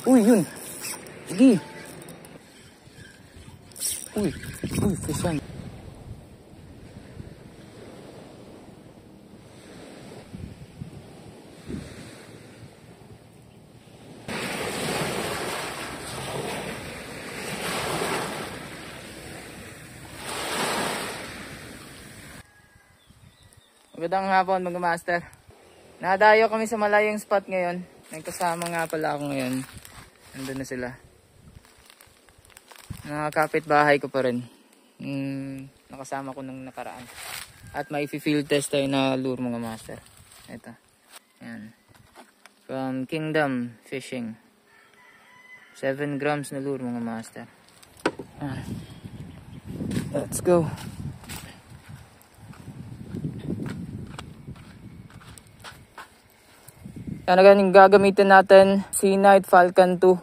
Uy, yun. Sige. Uy, fish yan. Magandang hapon mga master. Nadayo kami sa malayong spot ngayon. May kasama nga pala ako ngayon. Nandun na sila. Nakakapit bahay ko pa rin. Nakasama ko nung nakaraan. At may field test tayo na lure mga master. Ito. Yan. From Kingdom Fishing. 7 grams na lure mga master. Let's go. Yan yung gagamitin natin, Seanite Falcon 2.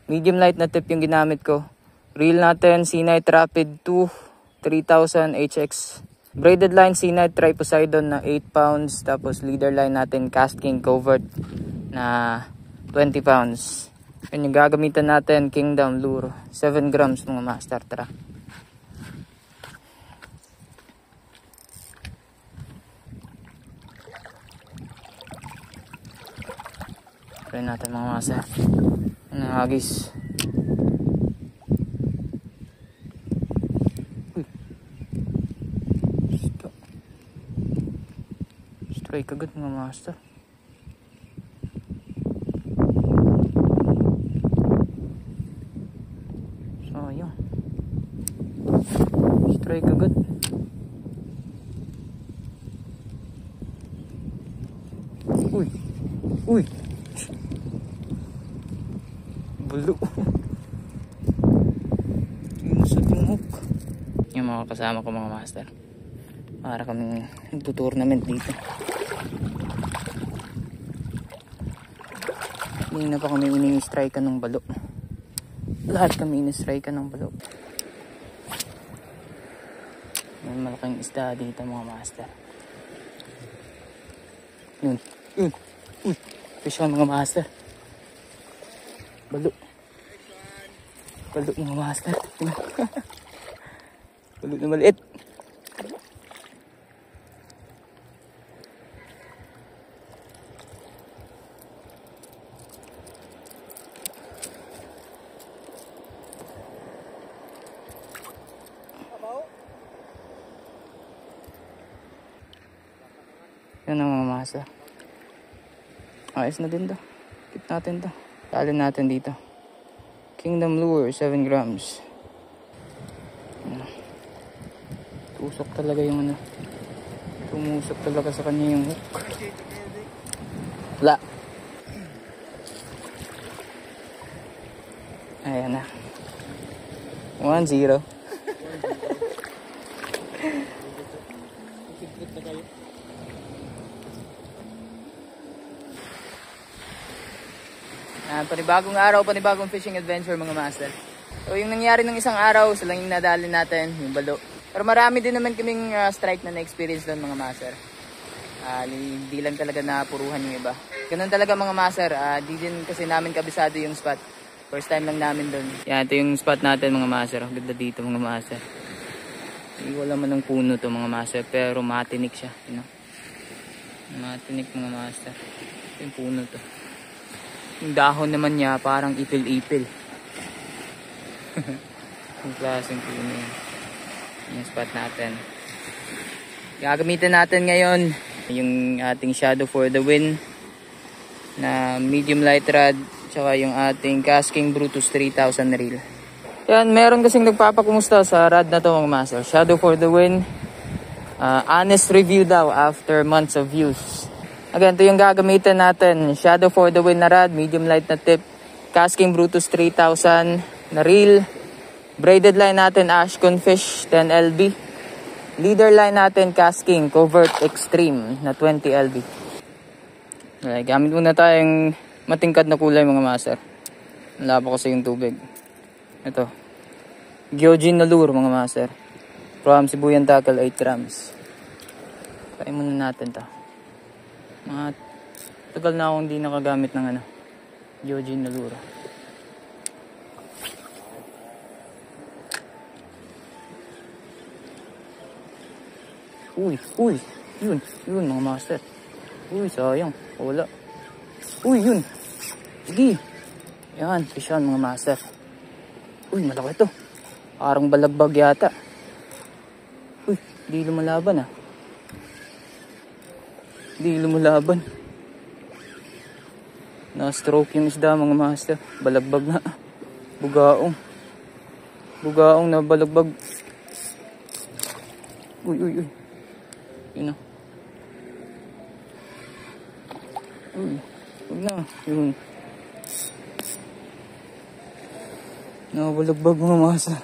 Medium light na tip yung ginamit ko. Reel natin, Seanite Rapid 2 3000 HX. Braided line, Seanite Triposeidon na 8 pounds. Tapos leader line natin, Casking Covert na 20 pounds. Yan yung gagamitin natin, Kingdom Lure. 7 grams mga master. Tara. Try natin mga master. Hagis. Strike agad mga master. Sayang. Strike agad. Uy. Bulo. Inusot yung hook. Yung mga kasama ko mga master. Para kaming nagtutournament dito. Hindi na pa kami ini-strike ng balo. Lahat kami ini-strike ng balo. May malaking isda dito mga master. Yun. Uy. Fish on mga master. Balo mga master. Balo na maliit. Yan ang mga master. Ayos na din to. Keep natin to. Talin natin dito. Kingdom Lure, 7 grams. Tusok talaga yung ano. Tumusok talaga sa kanya yung hook. Wala. Ayan na. 1-0. Panibagong araw, panibagong fishing adventure mga master. So yung nangyari ng isang araw, sila yung nadali natin, yung balo. Pero marami din naman kaming strike na na-experience doon mga master. Hindi lang talaga napuruhan yung iba. Ganun talaga mga master, di din kasi namin kabisado yung spot. First time lang namin doon. Yan, ito yung spot natin mga master. Ang ganda dito mga master. Wala man ng puno to mga master, pero matinik siya. You know? Matinik mga master. Ito yung puno to. Yung dahon naman niya parang ipil-ipil. Yung klaseng puno yun. Yung spot natin. Gagamitin natin ngayon yung ating Shadow for the Win na medium light rod, tsaka yung ating Casking Brutus 3000 reel. Yan, meron kasing nagpapakumusta sa rod na to mga master. Shadow for the Win. Honest review daw after months of use. Again, ito yung gagamitin natin. Shadow for the Win na rod, medium light na tip, Casking Brutus 3000 na reel, braided line natin Ashcon Fish 10 LB, leader line natin Casking Covert Extreme na 20 LB. Okay, gamit muna tayong matingkad na kulay mga master. Malabo kasi yung tubig. Ito, Gyojin na lure mga master. From Sibuyan Tackle 8 grams. Try muna natin to. Tagal na akong hindi nakagamit ng Gyojin na lure. Uy. Yun mga master. Uy, sayang. Wala. Uy, yun. Sige. Yan, fish on mga master. Uy, malaki to. Parang balagbag yata. Uy, di lumalaban ah. Di lumalaban. Na-stroke yung isda mga master. Balagbag na. Bugaong. Bugaong na balagbag. Uy. Yun na. Uy, huwag na. Yun. Nakabalagbag mga master.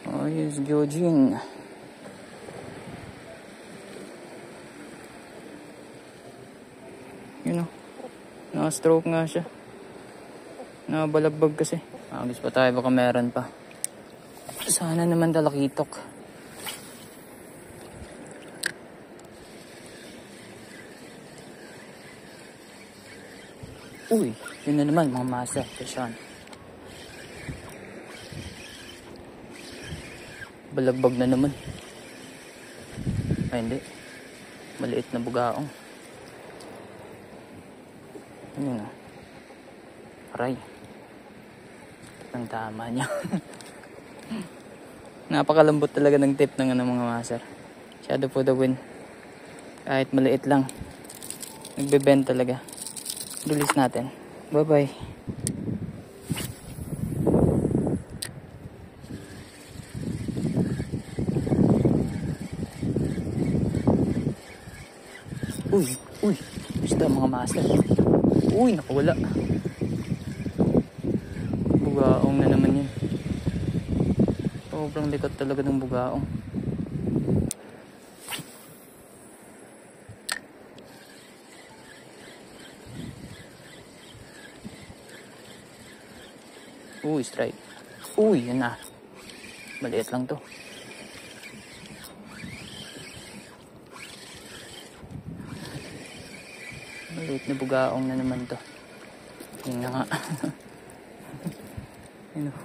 Ayos, Georgine. Yun o. Naka-stroke nga siya. Nakabalagbag kasi. Agis pa tayo, baka meron pa. Sana naman talakitok. Uy, yun na naman mga master. Kasyan. Balagbag na naman. Ay hindi. Maliit na bugaong. Yun na. Aray. Ang tama niya. Napakalambot talaga ng tip ng mga master. Shadow for the win. Kahit maliit lang. Nagbe-bend talaga. Release natin. Bye-bye. Uy. Basta mga master. Uy, nakawala. Bugaong na naman yun. Sobrang likat talaga ng bugaong. Uy, strike. Uy, yun na. Maliit lang to. Maliit na bugaong na naman to. Yun na nga. Yun o.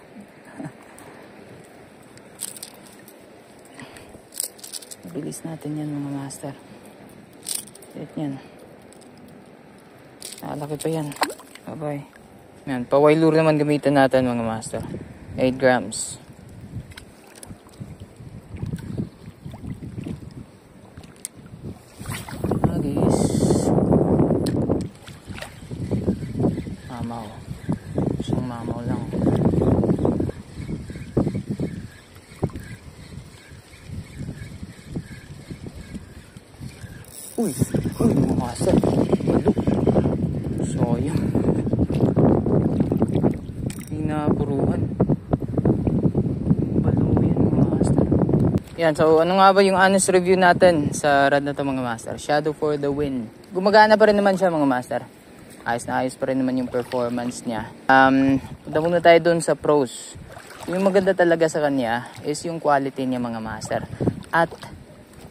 Bilis natin yan mga master. Liit yan. Nakalaki pa yan. Bye-bye. Yan, paway lure naman gamitin natin mga master. 8 grams. Agis. Mamaw. Isang mamaw lang. Uy, mga master. Balo. Sayang. Pinapuruhan. Balo yan mga master. Yan, so ano nga ba yung honest review natin sa rod na to mga master? Shadow for the win. Gumagana pa rin naman siya mga master. Ayos na ayos pa rin naman yung performance niya. Punta muna tayo dun sa pros. Yung maganda talaga sa kanya is yung quality niya mga master. At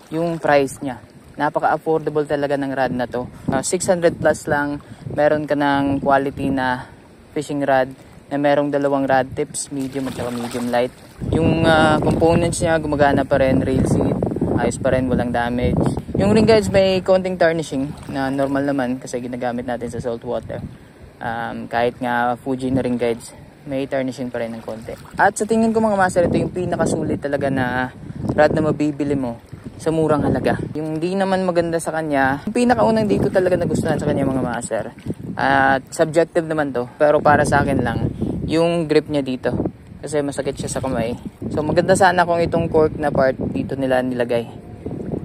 yung price niya. Napaka-affordable talaga ng rod na to. 600 plus lang, meron ka ng quality na fishing rod na merong dalawang rod tips, medium at saka medium light. Yung components niya gumagana pa rin, rail seat, ayos pa rin, walang damage. Yung ring guides may konting tarnishing na normal naman kasi ginagamit natin sa salt water. Kahit nga Fuji na ring guides, may tarnishing pa rin ng konti. At sa tingin ko mga master, ito yung pinakasulit talaga na rod na mabibili mo sa murang halaga. Yung di naman maganda sa kanya, yung pinakaunang di ko talaga nagustuhan sa kanya mga master. At subjective naman to, pero para sa akin lang, yung grip niya dito. Kasi masakit siya sa kamay. So maganda sana kung itong cork na part dito nila nilagay.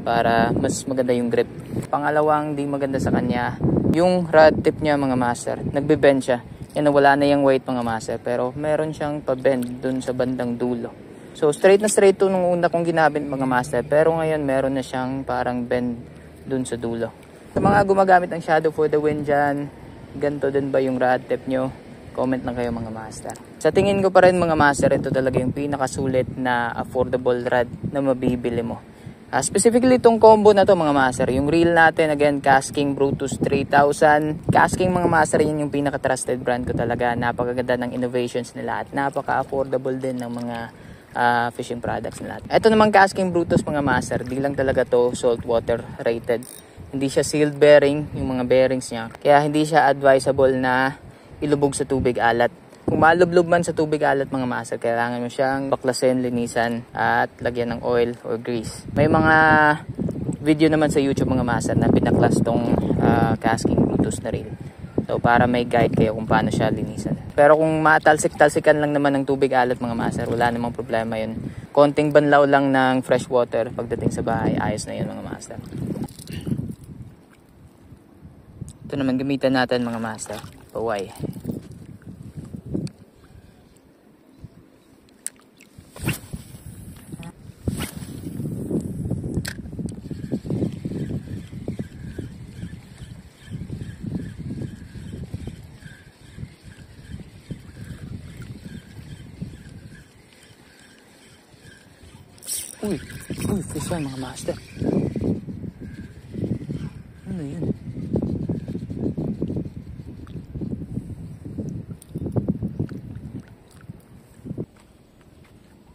Para mas maganda yung grip. Pangalawang di maganda sa kanya, yung rod tip niya mga master. Nagbe-bend siya. Yan, wala na yung weight mga master. Pero meron siyang pa-bend dun sa bandang dulo. So straight na straight to nung una kong ginamit mga master, pero ngayon meron na siyang parang bend dun sa dulo. Sa mga gumagamit ng Shadow for the win dyan, ganito din ba yung rod tip nyo? Comment lang kayo mga master. Sa tingin ko pa rin mga master, ito talaga yung pinakasulit na affordable rod na mabibili mo. Specifically itong combo na to mga master, yung reel natin, again, Kasking Brutus 3000. Kasking mga master, yun yung pinaka-trusted brand ko talaga. Napakaganda ng innovations nila at napaka-affordable din ng mga fishing products na lahat. Ito naman Casking Brutus mga master, di lang talaga to saltwater rated. Hindi siya sealed bearing, yung mga bearings niya. Kaya hindi siya advisable na ilubog sa tubig alat. Kung malublob man sa tubig alat mga master, kailangan mo siyang baklasin, linisan at lagyan ng oil or grease. May mga video naman sa YouTube mga master na pinaklas tong Casking Brutus na reel. So para may guide kayo kung paano siya linisan. Pero kung matalsik-talsikan lang naman ng tubig alat mga master, wala namang problema yun. Konting banlaw lang ng fresh water pagdating sa bahay, ayos na yun mga master. Ito naman gamitan natin mga master, paway. Uy, fish yan mga master. Ano yun?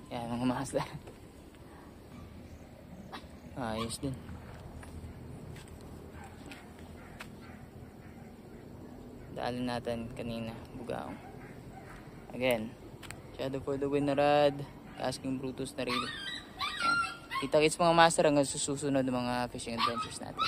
Yan mga master. Ayos din. Daalin natin kanina, bugaong. Again, Shadow for the Wind na rod, Casking Brutus na reel. Kita-kits mga master hanggang susunod ng mga fishing adventures natin.